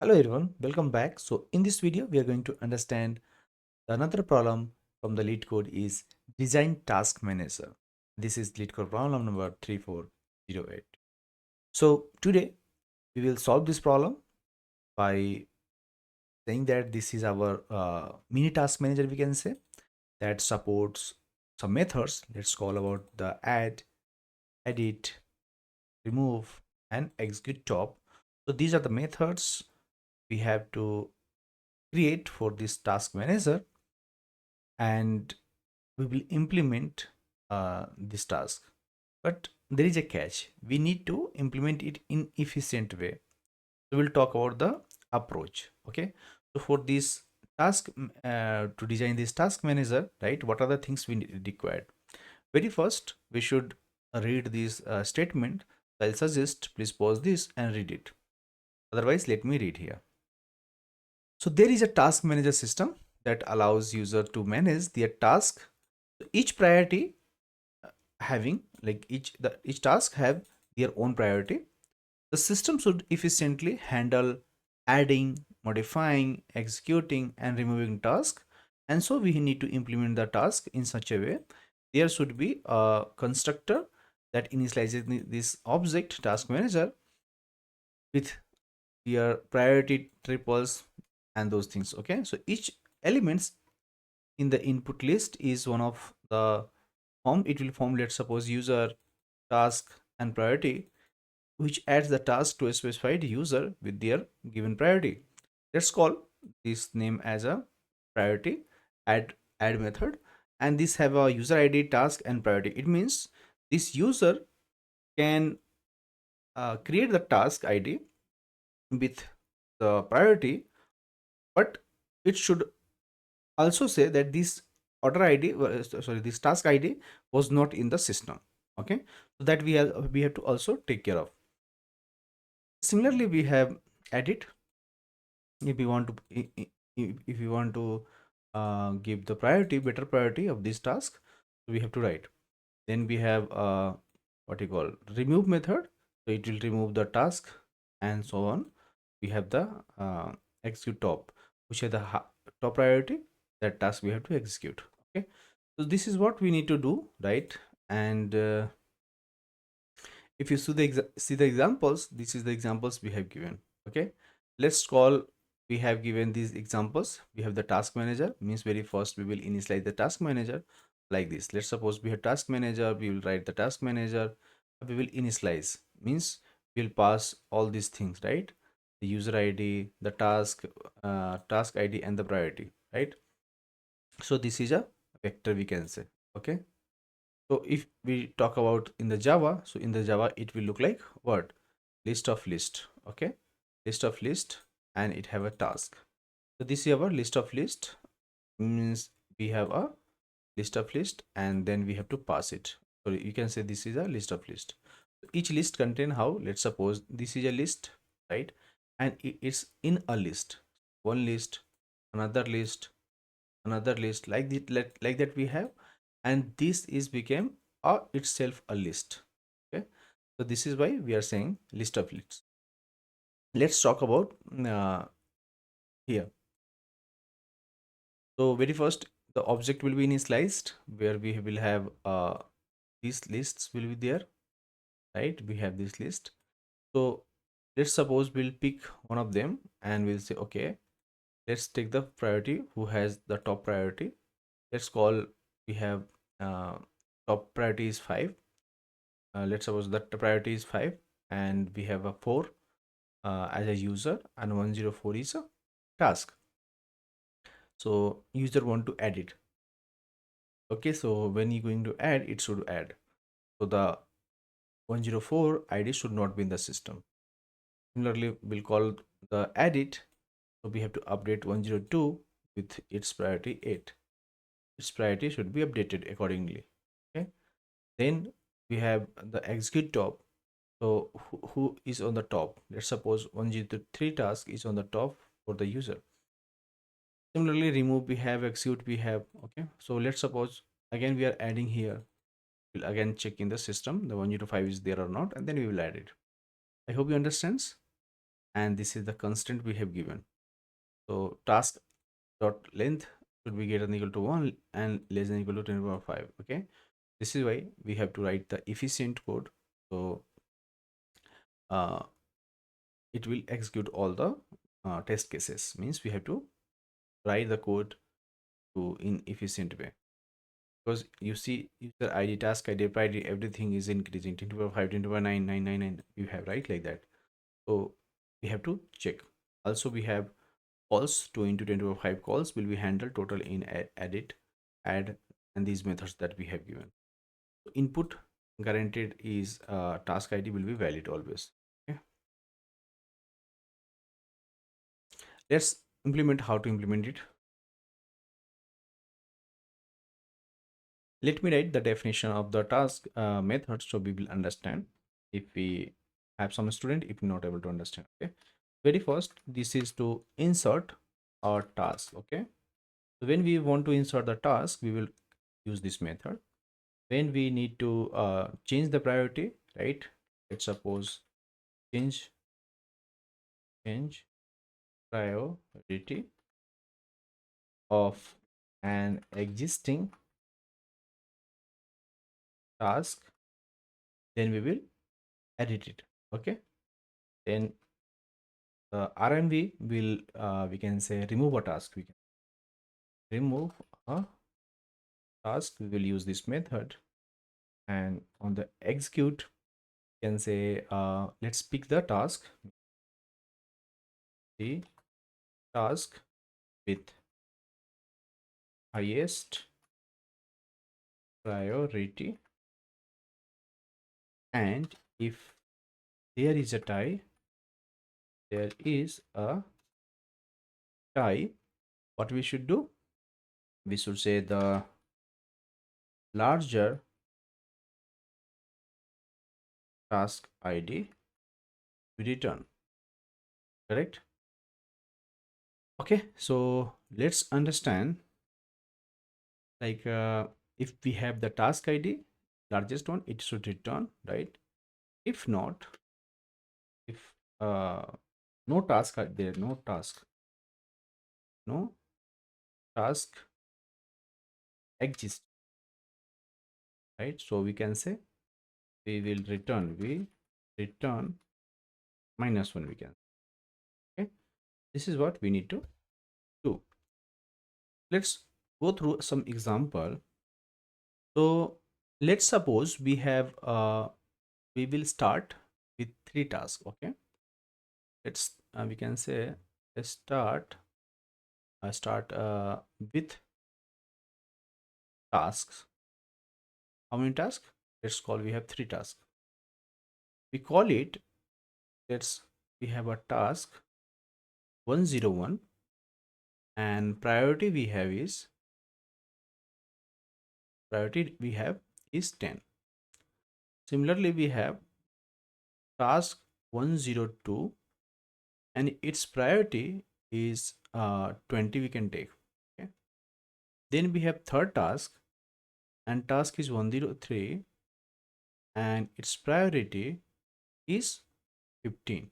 Hello everyone, welcome back. So in this video, we are going to understand another problem from the Leetcode is design task manager. This is Leetcode problem number 3408. So today we will solve this problem by saying that this is our mini task manager, we can say, that supports some methods. Let's call about the add, edit, remove, and execute top. So these are the methods we have to create for this task manager, and we will implement this task. But there is a catch. We need to implement it in efficient way. So we'll talk about the approach. Okay. So for this task, to design this task manager, right? What are the things we required? Very first, we should read this statement. I'll suggest please pause this and read it. Otherwise, let me read here. So there is a task manager system that allows user to manage their task. Each priority having like each task have their own priority. The system should efficiently handle adding, modifying, executing, and removing tasks. And so we need to implement the task in such a way. There should be a constructor that initializes this object task manager with their priority triples and those things. Okay, so each elements in the input list is one of the form. It will form, let's suppose, user, task, and priority, which adds the task to a specified user with their given priority. Let's call this name as a priority add method, and this have a user ID, task, and priority. It means this user can create the task ID with the priority, but it should also say that this order ID, sorry, this task ID was not in the system. Okay, so that we have to also take care of. Similarly, we have edit. If you want to if you want to give the better priority of this task, so we have to write. Then we have what you call remove method, so it will remove the task and so on. We have the execute top, which is the top priority, that task we have to execute. Okay, so this is what we need to do, right? And if you see the examples, this is the examples we have given. Okay, let's call, we have given these examples. We have the task manager, means very first we will initialize the task manager like this. Let's suppose we have task manager, we will write the task manager, we will initialize, means we'll pass all these things, right? The user ID, the task ID, and the priority, right? So this is a vector, we can say. Okay, so if we talk about in the Java, so in the Java it will look like what? List of list. Okay, list of list, and it have a task. So this is our list of list, means we have a list of list, and then we have to pass it. So you can say this is a list of list. Each list contain how? Let's suppose this is a list, right? And it's in a list, one list, another list, another list, like like that we have, and this is became itself a list. Okay, so this is why we are saying list of lists. Let's talk about here. So very first, the object will be initialized, where we will have these lists will be there, right? We have this list. So let's suppose we'll pick one of them and we'll say, okay, let's take the priority who has the top priority. Let's call, we have uh, top priority is 5. Let's suppose that the priority is 5, and we have a 4 as a user, and 104 is a task. So user want to add it. Okay, so when you're going to add, it should add. So the 104 ID should not be in the system. Similarly, we'll call the edit. So we have to update 102 with its priority 8. Its priority should be updated accordingly. Okay, then we have the execute top. So who is on the top? Let's suppose 103 task is on the top for the user. Similarly, remove we have, execute we have. Okay, so let's suppose again we are adding here. We'll again check in the system the 105 is there or not, and then we will add it. I hope you understands. and this is the constraint we have given. So task dot length should be greater than equal to 1 and less than equal to 10 power 5. Okay, this is why we have to write the efficient code. So uh, it will execute all the test cases. Means we have to write the code to in efficient way, because you see user id, task id, priority, everything is increasing 10 to the power 5, 10 to the power 9, 9, 9, 9, you have, right, like that. So we have to check. Also we have calls, 2 into 10 to the power 5 calls will be handled total in edit, add, and these methods that we have given. Input guaranteed is task id will be valid always. Okay, let's implement how to implement it. Let me write the definition of the task method so we will understand if we have some student if not able to understand. Okay, very first, this is to insert our task. Okay, so when we want to insert the task, we will use this method. When we need to change the priority, right, let's suppose change priority of an existing task, then we will edit it. Okay, then RMV will we can say remove a task. We can remove a task. We will use this method, and on the execute, we can say let's pick the task, the task with highest priority, and if there is a tie, there is a tie, what we should do? We should say the larger task ID we return, correct? Okay, so let's understand, like if we have the task ID largest one, it should return, right? If not, if no task are there, no task exists, right? So we can say we return -1, we can. Okay, this is what we need to do. Let's go through some example. So let's suppose we have we will start with 3 tasks. Okay, let's we can say let's start with tasks. How many tasks? Let's call, we have 3 tasks. We call it, let's, we have a task 101, and priority we have is 10. Similarly, we have task 102, and its priority is 20, we can take. Okay, then we have third task, and task is 103, and its priority is 15.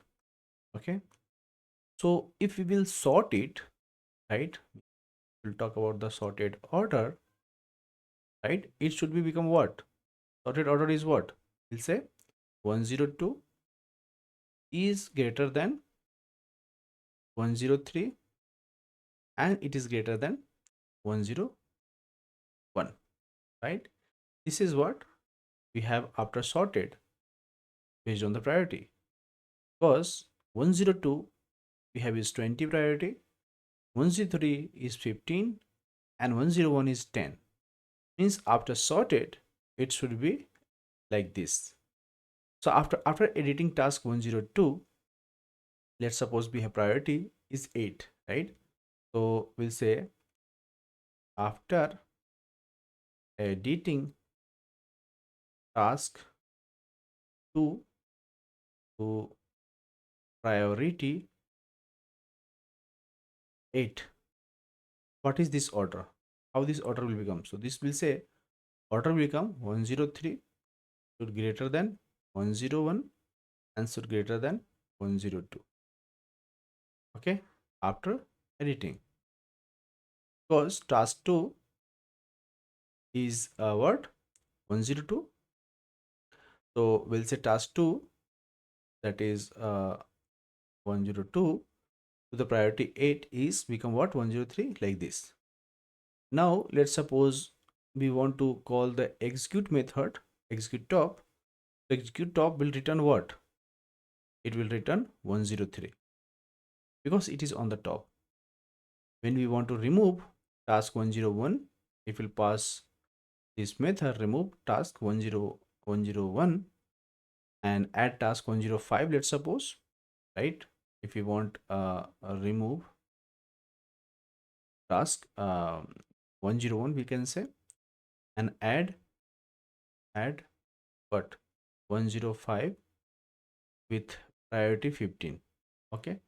Okay, so if we will sort it, right, we'll talk about the sorted order, right? It should be become what? Sorted order is what? We'll say 102 is greater than 103, and it is greater than 101, right? This is what we have after sorted based on the priority, because 102 we have is 20 priority, 103 is 15, and 101 is 10. Means after sorted, it should be like this. So after editing task 102, let's suppose we have priority is 8, right? So we'll say after editing task 2 to priority 8, what is this order? How this order will become? So this will say order will become 103 should greater than 101 and should greater than 102. okay, after editing, because task 2 is what, 102. So we'll say task 2, that is 102, to the priority 8 is become what, 103, like this. Now let's suppose we want to call the execute method, execute top. The execute top will return what? It will return 103 because it is on the top. When we want to remove task 101, it will pass this method remove task 101 and add task 105, let's suppose, right? If we want remove task 101, we can say, and add what, 105 with priority 15. Okay,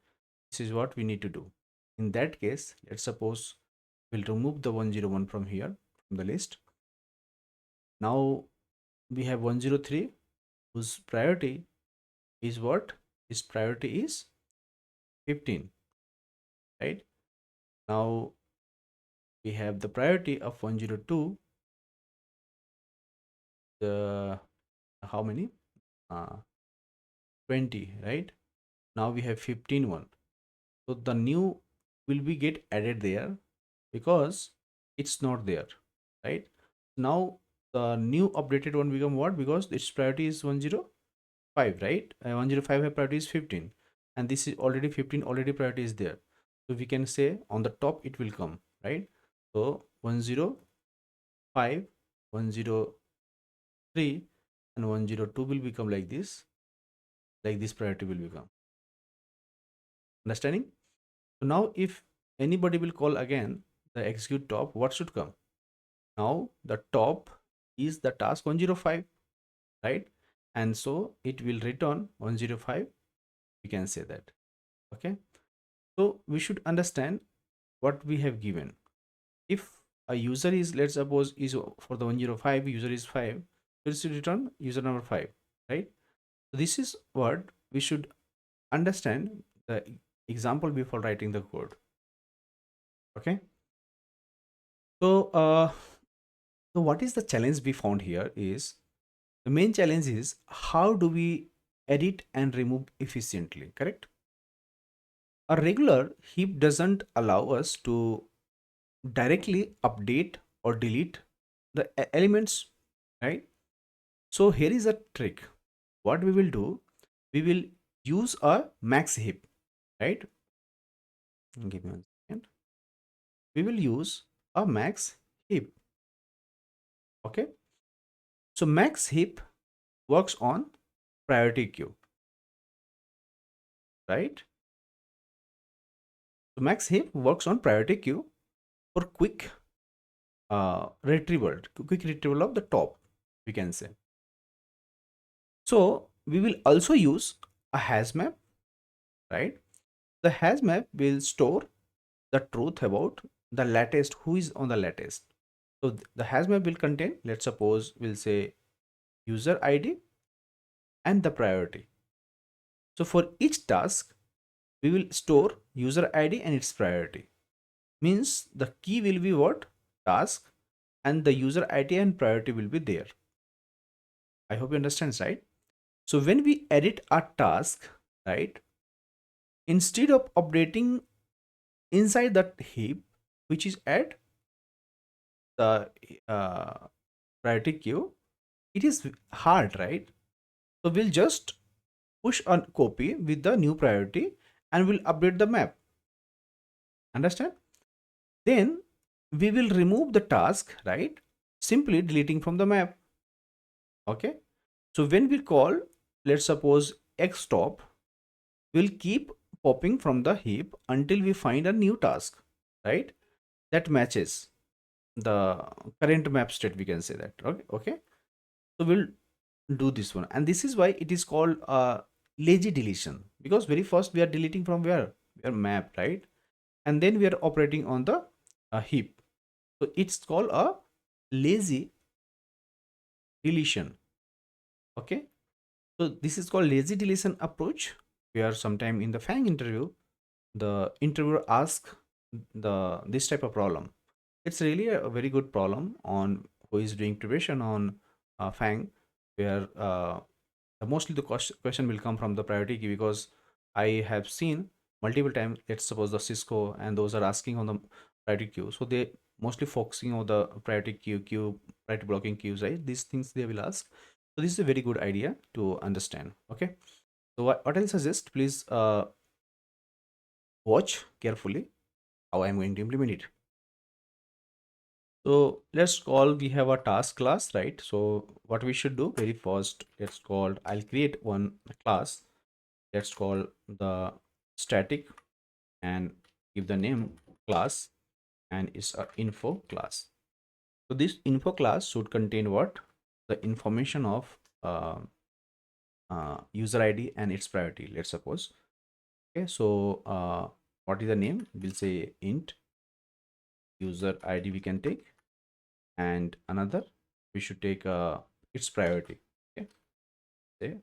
this is what we need to do. In that case, let's suppose we'll remove the 101 from here, from the list. Now we have 103 whose priority is what, his priority is 15, right? Now we have the priority of 102, the how many, uh, 20, right? Now we have 15 one. So the new will be get added there because it's not there, right? Now the new updated one become what, because its priority is 105, right? 105 have priority is 15, and this is already 15, already priority is there. So we can say on the top it will come, right? So 105, 103 and 102 will become like this priority will become. Understanding? So now if anybody will call again the execute top, what should come? Now the top is the task 105, right? And so it will return 105. We can say that. Okay. So we should understand what we have given. If a user is, let's suppose, is for the 105, user is 5, so it should return user number 5, right? So this is what we should understand the example before writing the code. Okay. So so what is the challenge we found here is, the main challenge is how do we edit and remove efficiently, correct? A regular heap doesn't allow us to directly update or delete the elements, right? So here is a trick. What we will do, we will use a max heap, right? Give me one second. We will use a max heap. Okay. So max heap works on priority queue, right? So max heap works on priority queue for quick retrieval of the top, we can say. So we will also use a hash map, right? The hash map will store the truth about the latest, who is on the latest. So the hash map will contain, let's suppose we'll say user ID and the priority. So for each task, we will store user ID and its priority. Means the key will be what? Task, and the user ID and priority will be there. I hope you understand, right? So when we edit a task, right, instead of updating inside that heap, which is at the priority queue, it is hard, right? So we'll just push on copy with the new priority and we'll update the map. Understand? Then we will remove the task, right? Simply deleting from the map. Okay. So when we call, let's suppose xtop, we'll keep popping from the heap until we find a new task, right? That matches the current map state, we can say that. Okay. So we'll do this one, and this is why it is called lazy deletion, because very first we are deleting from where? Your map, right? And then we are operating on the heap. So it's called a lazy deletion. Okay. So this is called lazy deletion approach, where sometime in the FANG interview the interviewer asks this type of problem, it's really a very good problem on who is doing preparation on Fang, where mostly the question will come from the priority queue, because I have seen multiple times. Let's suppose the Cisco and those are asking on the priority queue, so they mostly focusing on the priority queue, priority blocking queues, right? These things they will ask. So this is a very good idea to understand. Okay, so what I'll suggest, please watch carefully how I'm going to implement it. So let's call, we have a task class, right? So what we should do very first, let's call, I'll create one class. Let's call the static and give the name class, and it's a info class. So this info class should contain what? The information of user ID and its priority, let's suppose. Okay, so what is the name? We'll say int user ID we can take, and another we should take its priority. Okay, say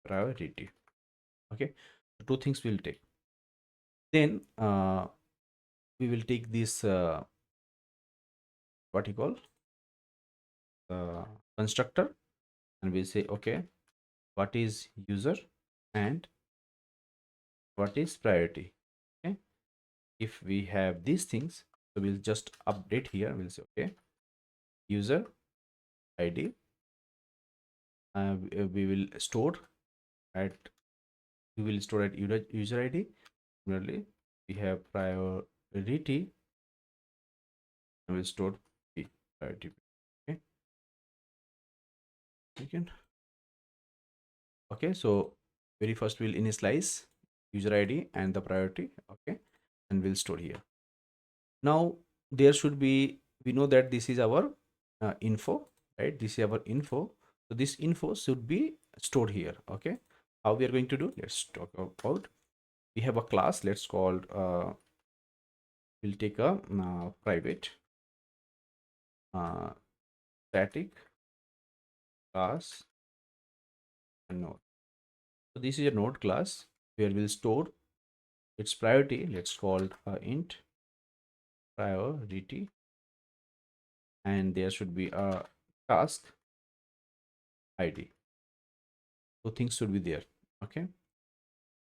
priority. Okay, so two things we'll take. Then we will take this what you call constructor, and we'll say okay, what is user and what is priority. Okay, if we have these things, so we'll just update here. We'll say okay, user ID, we will store at, we will store at user ID. Similarly, we have priority, and we'll store priority. Okay, we can. Okay, so very first we'll initialize user ID and the priority. Okay, and we'll store here. Now there should be, we know that this is our info, right? This is our info. So this info should be stored here. Okay, how we are going to do? Let's talk about. We have a class. Let's call. We'll take a private static class and node. So this is a node class where we'll store its priority. Let's call int priority, and there should be a task ID. So things should be there. Okay,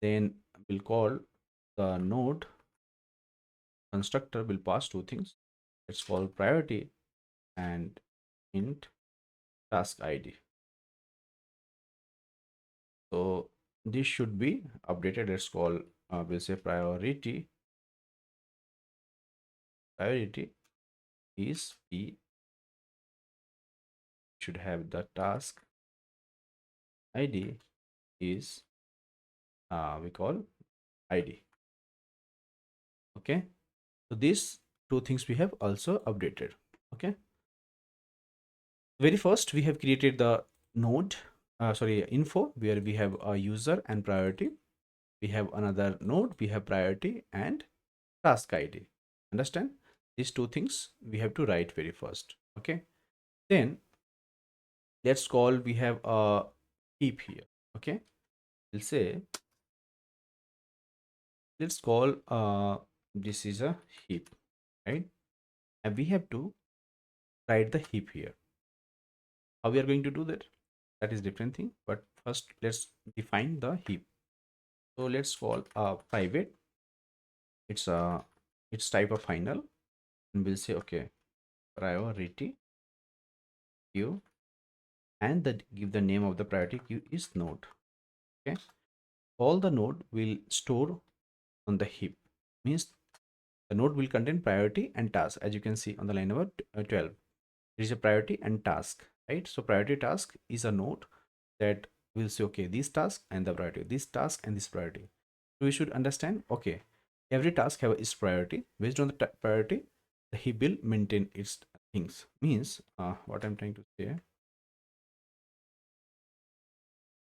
then we'll call the node constructor, will pass two things. Let's call priority and int task ID. So this should be updated. Let's call we'll say priority is p, should have the task ID is we call ID. Okay, so these two things we have also updated. Okay, very first we have created the node sorry, info, where we have a user and priority. We have another node, we have priority and task ID. Understand? These two things we have to write very first. Okay, then let's call, we have a heap here. Okay, we'll say, let's call this is a heap, right? And we have to write the heap here. How we are going to do that? That is different thing, but first let's define the heap. So let's call a private, it's a, it's type of final, and we'll say okay, priority queue, and that give the name of the priority queue is node. Okay, all the node will store on the heap, means the node will contain priority and task. As you can see on the line number 12, there is a priority and task, right? So priority task is a node that will say okay, this task and the priority, this task and this priority. So we should understand okay, every task have its priority. Based on the priority, the heap will maintain its things. Means what I'm trying to say,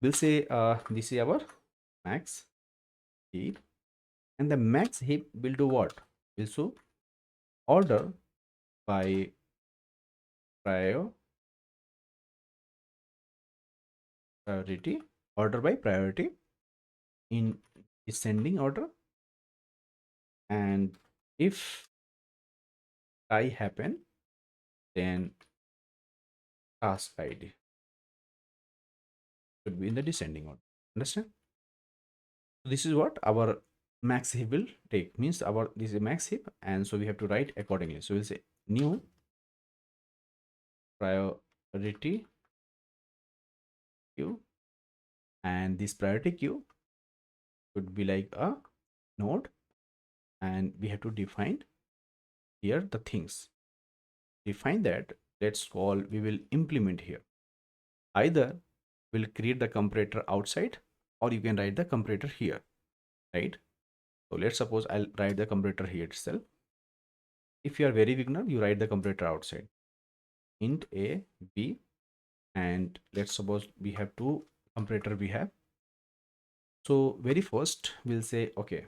we'll say this is our max heap, and the max heap will do what? Will show order by priority, order by priority in descending order, if tie happen, then task ID should be in the descending order. Understand? So this is what our max heap will take. Means our this is max heap, and so we have to write accordingly. So we'll say new priority queue, and this priority queue would be like a node, and we have to define here the things. Define that. Let's call, we will implement here. Either we'll create the comparator outside, or you can write the comparator here, right? So let's suppose I'll write the comparator here itself. If you are very beginner, you write the comparator outside. Int a, b, and let's suppose we have two comparator we have. So very first we'll say, okay,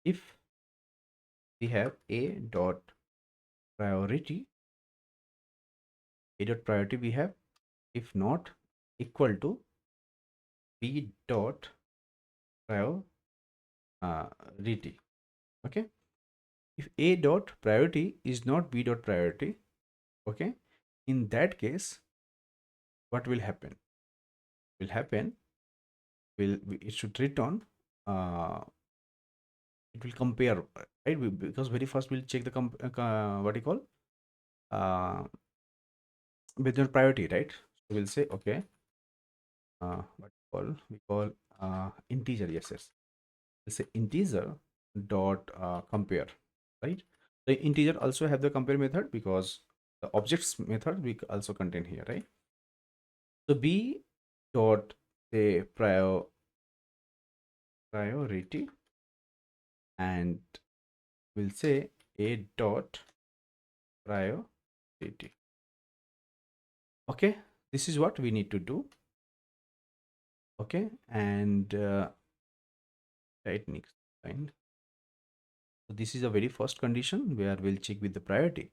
if we have a dot priority, we have, if not equal to b dot priority. Okay, if a dot priority is not b dot priority, okay, in that case what will happen? It should return, it will compare, right? Because very first we'll check the what you call, with your priority, right? So we'll say, okay, what we call integer. Yes, we'll say integer dot compare, right? The integer also have the compare method, because the objects method we also contain here, right? So b dot say priority, and we'll say a dot priority. Okay, this is what we need to do. Okay, and right, next line. So this is a very first condition where we'll check with the priority.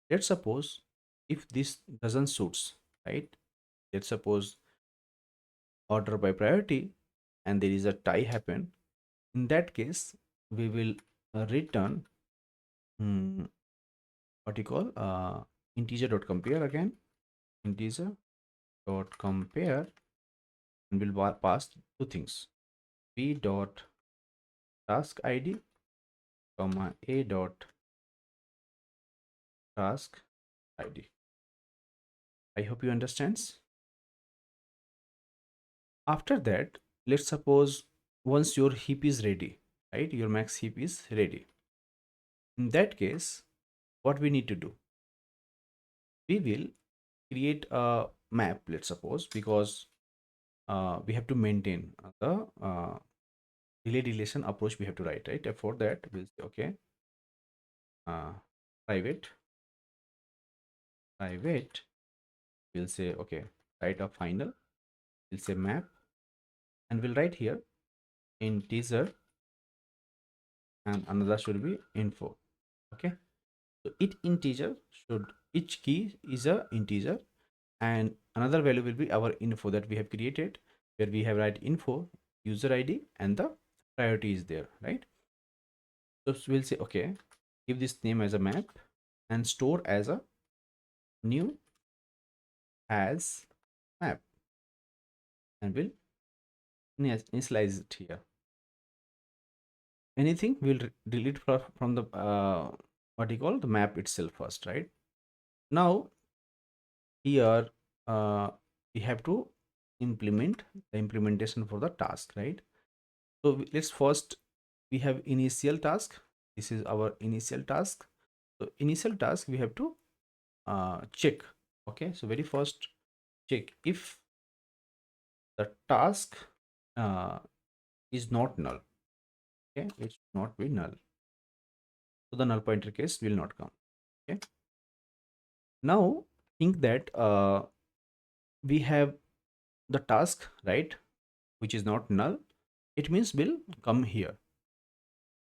Let's suppose if this doesn't suits, right? Let's suppose order by priority and there is a tie happen. In that case, we will return what you call integer dot compare again, integer dot compare, and we'll pass two things: b dot task id comma a dot task id. I hope you understands. After that, let's suppose once your heap is ready, right? Your max heap is ready. In that case, what we need to do? We will create a map, let's suppose, because we have to maintain the delay deletion approach we have to write, right? And for that, we'll say, okay, uh, private, we'll say, okay, write a final, we'll say map, and we'll write here integer, and another should be info. Okay, so each key is a integer, and another value will be our info that we have created, where we have write info, user id, and the priority is there, right? So we'll say, okay, give this name as a map and store as a new as map, and we'll initialize it here. Anything we'll delete from the what you call the map itself first, right? Now here we have to implement the implementation for the task, right? So let's first, we have initial task. This is our initial task. So initial task we have to check. Okay, so very first check if the task uh, is not null. Okay, it should not be null, so the null pointer case will not come. Okay, now think that we have the task, right, which is not null. It means will come here.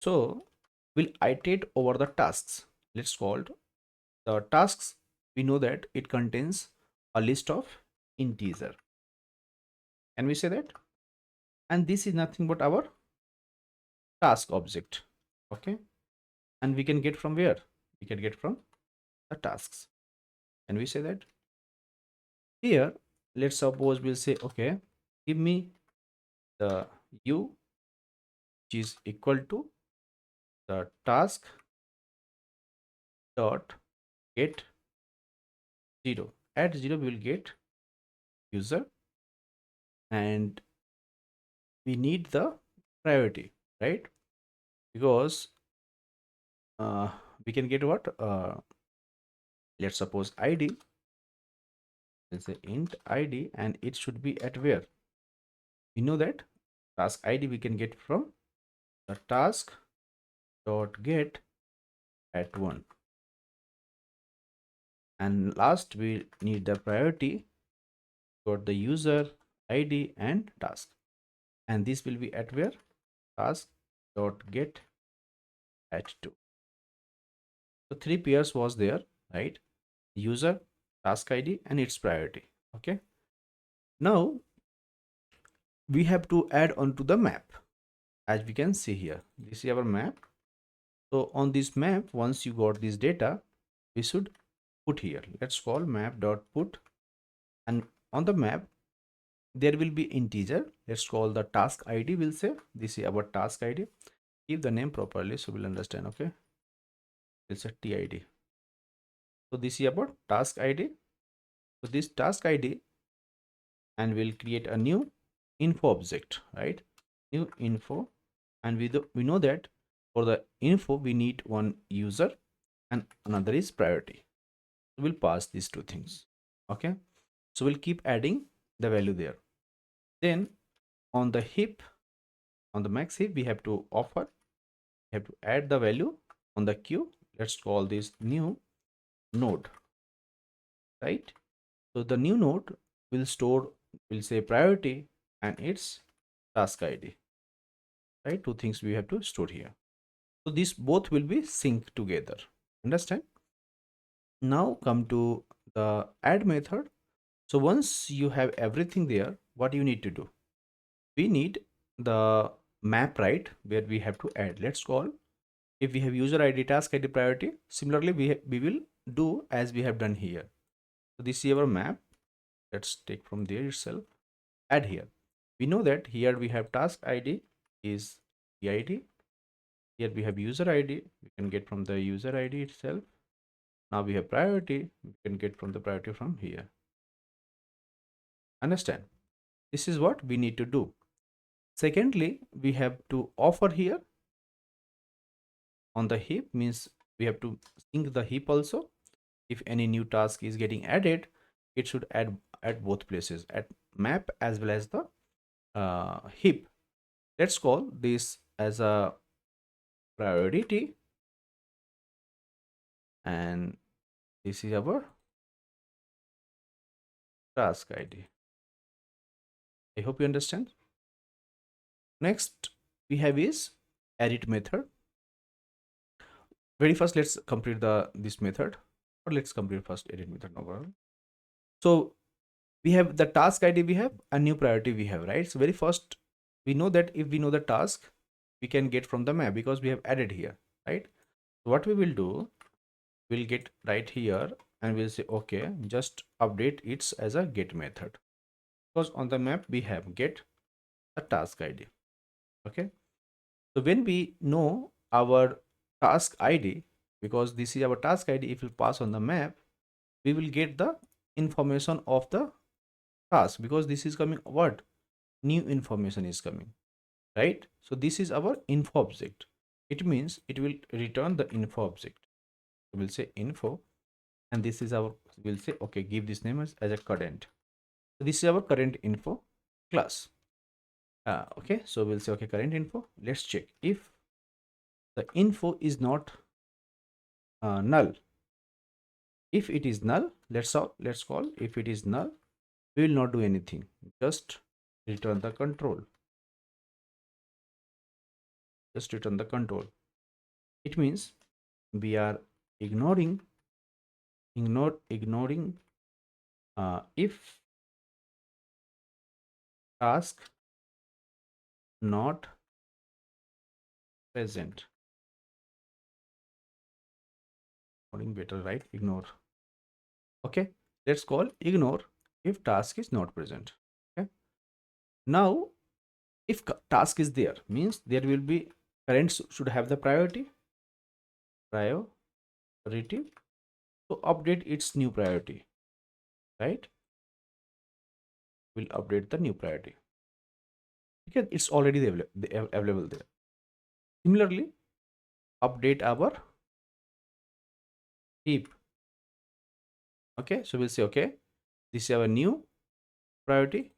So we'll iterate over the tasks. Let's call the tasks. We know that it contains a list of integer, and we say that, and this is nothing but our task object. Okay, and we can get from where? We can get from the tasks. And we say that here, let's suppose we'll say, okay, give me the u which is equal to the task dot get 0. At 0 we will get user, and we need the priority, right? Because we can get what, let's suppose id, let's say int id, and it should be at where? We know that task id we can get from the task dot get at 1, and last we need the priority for the user id and task, and this will be at where? Task dot get at 2. So 3 pairs was there, right? User, task id, and its priority. Okay, now we have to add on to the map. As we can see here, this is our map. So on this map, once you got this data, we should put here. Let's call map dot put, and on the map there will be integer. Let's call the task id. We'll say this is our task id. Give the name properly so we'll understand. Okay, we'll say tid. So this is about task id. So this task id, and we'll create a new info object, right? New info, and we know that for the info we need one user and another is priority. So we'll pass these two things. Okay, so we'll keep adding the value there. Then on the heap, on the max heap, we have to offer, we have to add the value on the queue. Let's call this new node, right? So the new node will store, will say priority and its task id, right? Two things we have to store here. So these both will be synced together. Understand? Now come to the add method. So once you have everything there, what you need to do? We need the map, right, where we have to add. Let's call, if we have user id, task id, priority, similarly we will do as we have done here. So this is our map. Let's take from there itself, add here. We know that here we have task id is the id, here we have user id, we can get from the user id itself. Now we have priority, we can get from the priority from here. Understand? This is what we need to do. Secondly, we have to offer here on the heap, means we have to sync the heap also. If any new task is getting added, it should add at both places, at map as well as the heap. Let's call this as a priority, and this is our task id. I hope you understand. Next we have is edit method. Very first, let's complete this method, or let's complete first edit method. No problem. So we have the task id, we have a new priority we have, right? So very first, we know that if we know the task, we can get from the map because we have added here, right? So what we will do, we'll get right here and we'll say okay, just update it as a get method, because on the map we have get a task id. Okay, so when we know our task id, because this is our task id, if we pass on the map, we will get the information of the task, because this is coming what, new information is coming, right? So this is our info object. It means it will return the info object. So we'll say info, and this is our, we'll say okay, give this name as a current. So this is our current info class. Okay, so we'll say okay, current info. Let's check if the info is not null. If it is null, let's call, if it is null, we will not do anything, just return the control. Just return the control. It means we are ignoring if task not present. better write ignore. Okay, let's call ignore if task is not present. Okay, now if task is there, means there will be current should have the priority, to update its new priority, right? Will update the new priority because it's already available there. Similarly, update our heap. Okay, so we'll say, okay, this is our new priority,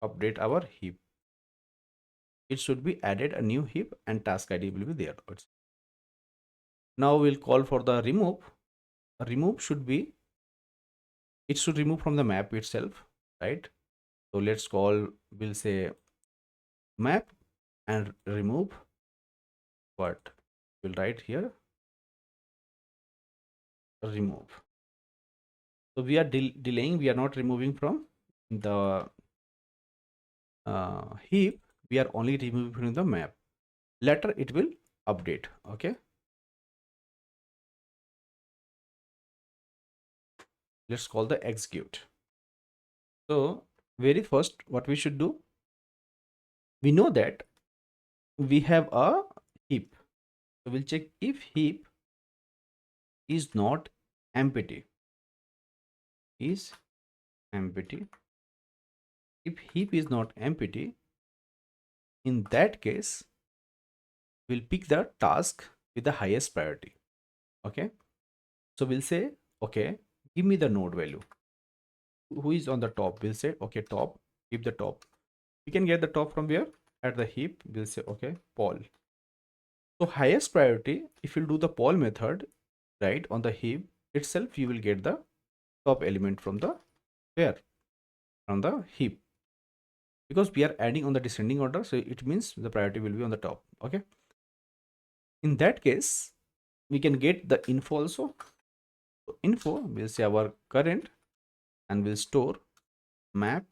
update our heap. It should be added a new heap and task ID will be there. Now we'll call for the remove. Remove should be, it should remove from the map itself, right? So let's call, we'll say map and remove what? We'll write here remove. So we are delaying, we are not removing from the heap, we are only removing from the map. Later it will update. Okay, let's call the execute. So very first what we should do, we know that we have a heap, so we'll check if heap is not empty. Is empty. If heap is not empty, in that case we'll pick the task with the highest priority. Okay, so we'll say, okay, give me the node value. Who is on the top? We'll say, okay, top, keep the top. We can get the top from where? At the heap. We'll say, okay, poll. So highest priority, if you do the poll method, right, on the heap itself, you will get the top element from the where? From the heap. Because we are adding on the descending order, so it means the priority will be on the top. Okay. In that case, we can get the info also. So info, we'll say our current and we'll store map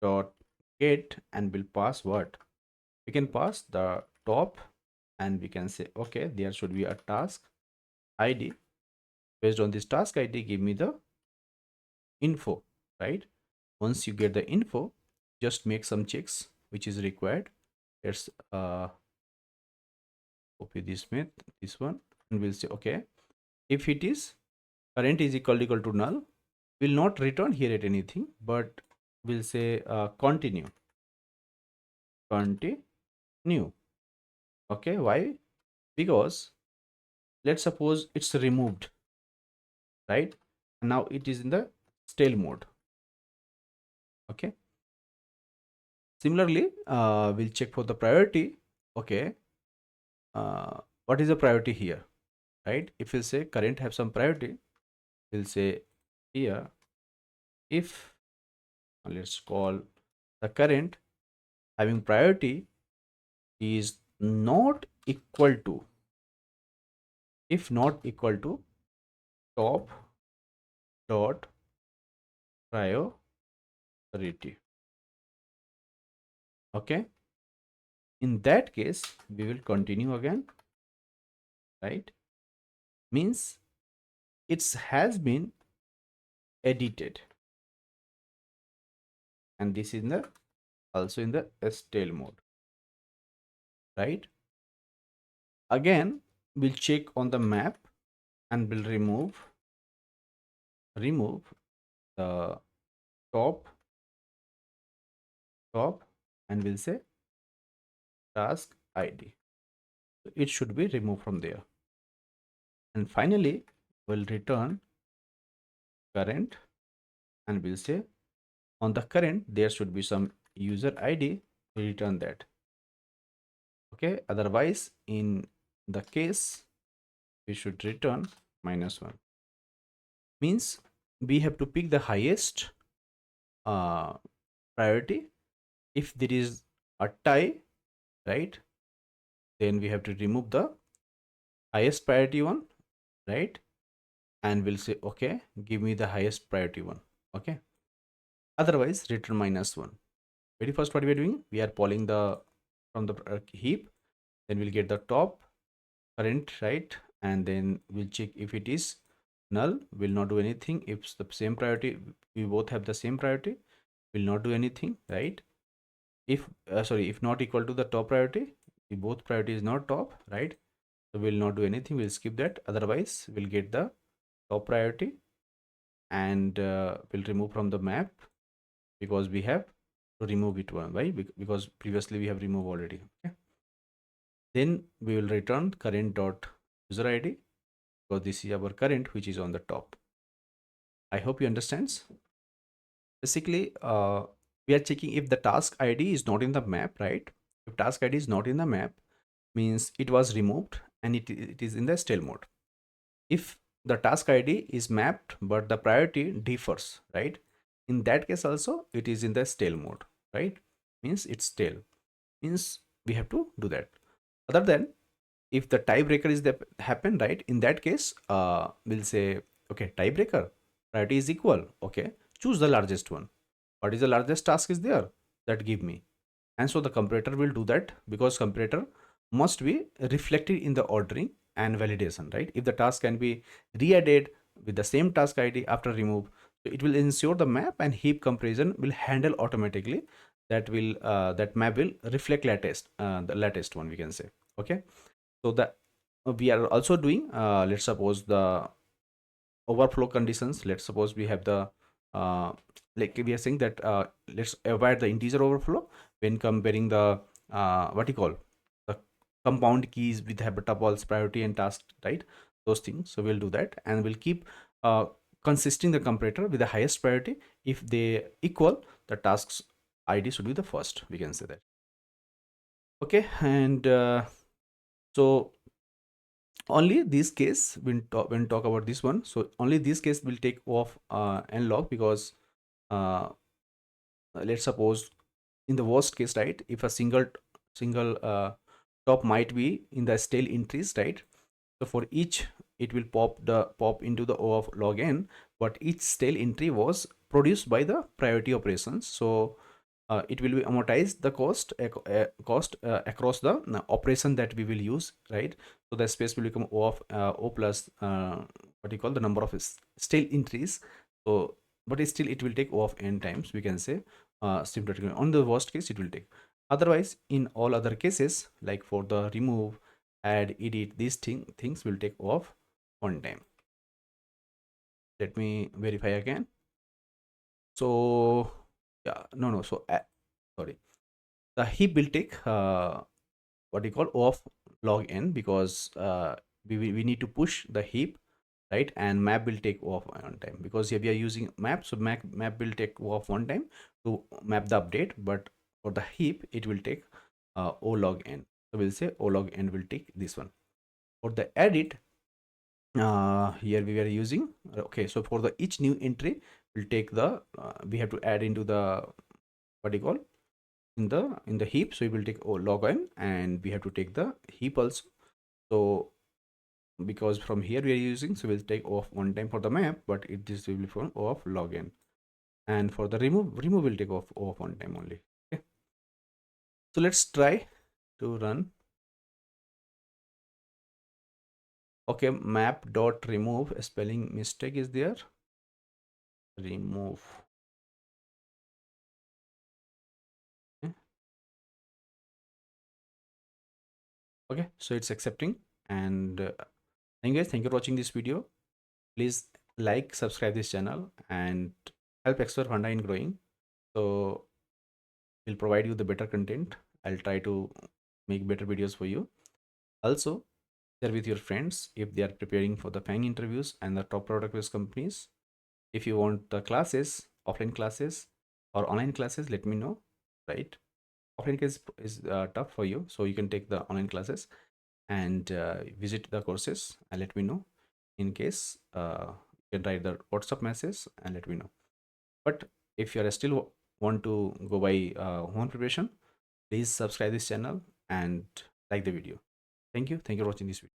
dot get and we'll pass what? We can pass the top and we can say, okay, there should be a task ID. Based on this task ID, give me the info, right? Once you get the info, just make some checks which is required. Let's copy this this one, and we'll say, okay, if it is current is equal to null, will not return here at anything, but we'll say continue. Okay, why? Because let's suppose it's removed, right? And now it is in the stale mode. Okay, similarly we'll check for the priority. Okay, what is the priority here, right? If we say current have some priority, we'll say here if let's call the current having priority is not equal to, if not equal to top dot priority. Okay, in that case we will continue again, right? Means it has been edited, and this is in the also in the stale mode, right? Again we'll check on the map and we'll remove the top and we'll say task ID. So it should be removed from there. And finally we'll return current and we'll say on the current there should be some user ID, return that. Okay, otherwise in the case we should return -1. Means we have to pick the highest priority. If there is a tie, right, then we have to remove the highest priority one, right? And we'll say, okay, give me the highest priority one. Okay, otherwise return -1. Very first what we are doing, we are polling the from the heap, then we'll get the top current, right? And then we'll check if it is null, will not do anything. If it's the same priority, we both have the same priority, will not do anything, right? If if not equal to the top priority, if both priority is not top, right? So we'll not do anything, we'll skip that. Otherwise we'll get the top priority and we'll remove from the map because we have to remove it one. Why? Because previously we have removed already. Okay, then we will return current dot user id because this is our current which is on the top. I hope you understands. Basically we are checking if the task id is not in the map, right? If task id is not in the map, means it was removed and it is in the stale mode. If the task id is mapped but the priority differs, right, in that case also it is in the stale mode, right? Means it's stale, means we have to do that. Other than if the tiebreaker is the happen, right, in that case we'll say okay, tiebreaker priority is equal, okay, choose the largest one. What is the largest task is there, that give me. And so the comparator will do that because comparator must be reflected in the ordering and validation, right? If the task can be re-added with the same task id after remove, so it will ensure the map and heap comparison will handle automatically. That will that map will reflect latest the latest one, we can say. Okay, so that we are also doing let's suppose the overflow conditions. Let's suppose we have the like we are saying that let's avoid the integer overflow when comparing the what you call the compound keys with tuples, priority and task, right? Those things. So we'll do that and we'll keep consisting the comparator with the highest priority. If they equal, the tasks id should be the first, we can say that. Okay, and so only this case when talk about this one, so only this case will take off and log because uh, let's suppose in the worst case, right, if a single top might be in the stale entries, right? So for each it will pop into the O of log n, but each stale entry was produced by the priority operations. So it will be amortized the cost across the operation that we will use, right? So the space will become O of O plus what you call the number of stale entries. So but still it will take O of n times, we can say. Simply on the worst case it will take. Otherwise in all other cases, like for the remove, add, edit, these things will take O of 1 time. Let me verify again. So yeah, no, so sorry, the heap will take what you call O of log n because we need to push the heap, right? And map will take O of 1 time because here we are using map, so map will take O of 1 time to map the update, but for the heap it will take O log n. So we'll say O log n will take this one. For the edit, here we are using okay, so for the each new entry we'll take the we have to add into the what you call in the heap, so we will take log n and we have to take the heap also. So because from here we are using, so we'll take O of 1 time for the map, but it is will be from O of log n. And for the remove will take off O of 1 time only. Okay, so let's try to run. Okay, map dot remove, a spelling mistake is there. Remove. Okay, so it's accepting. And thank you guys, thank you for watching this video. Please like, subscribe this channel and help explore Honda in growing. So we'll provide you the better content. I'll try to make better videos for you. Also share with your friends if they are preparing for the FANG interviews and the top product based companies. If you want the classes, offline classes or online classes, let me know, right? Offline case is tough for you, so you can take the online classes and visit the courses and let me know. In case you can write the WhatsApp message and let me know. But if you are still want to go by home preparation, please subscribe this channel and like the video. Thank you for watching this video.